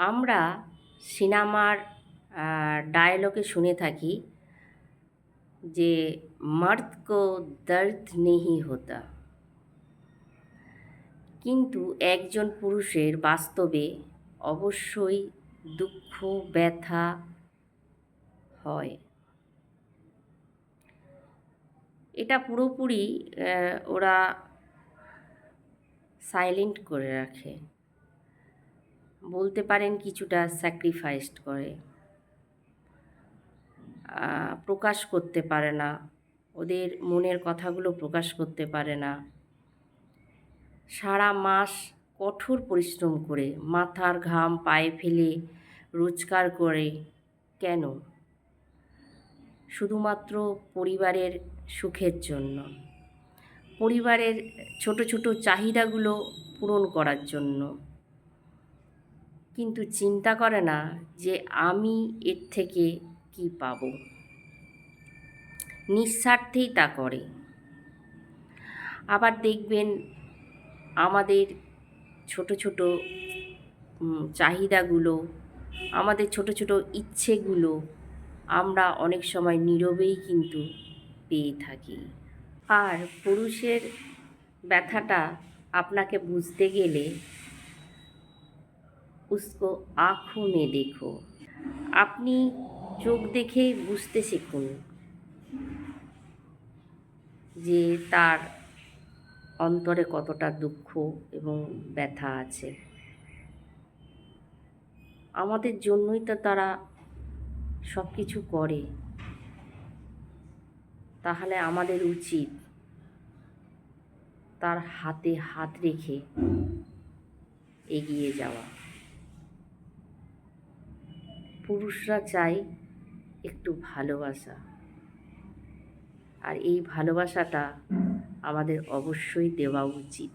আমরা সিনেমার ডায়লগে শুনে থাকি যে মর্দ কো দর্দ নেহি হোতা, কিন্তু একজন পুরুষের বাস্তবে অবশ্যই দুঃখ ব্যথা হয়। এটা পুরোপুরি ওরা সাইলেন্ট করে রাখে, বলতে পারেন কিছুটা স্যাক্রিফাইসড করে, প্রকাশ করতে পারে না, ওদের মনের কথাগুলো প্রকাশ করতে পারে না। সারা মাস কঠোর পরিশ্রম করে মাথার ঘাম পায়ে ফেলে রোজগার করে, কেন? শুধুমাত্র পরিবারের সুখের জন্য, পরিবারের ছোট ছোট চাহিদাগুলো পূরণ করার জন্য, কিন্তু চিন্তা করে না যে আমি এর থেকে কি পাবো। নিঃস্বার্থেই তা করে। আবার দেখবেন আমাদের ছোট ছোট চাহিদাগুলো, আমাদের ছোট ছোট ইচ্ছেগুলো আমরা অনেক সময় নীরবেই কিন্তু পেয়ে থাকি। আর পুরুষের ব্যথাটা আপনাকে বুঝতে গেলে উসকো আঁখো মে দেখো, আপনি চোখ দেখেই বুঝতে শিখুন যে তার অন্তরে কতটা দুঃখ এবং ব্যথা আছে। আমাদের জন্যই তো তারা সব কিছু করে, তাহলে আমাদের উচিত তার হাতে হাত রেখে এগিয়ে যাওয়া। পুরুষরা চায় একটু ভালোবাসা, আর এই ভালোবাসাটা আমাদের অবশ্যই দেওয়া উচিত।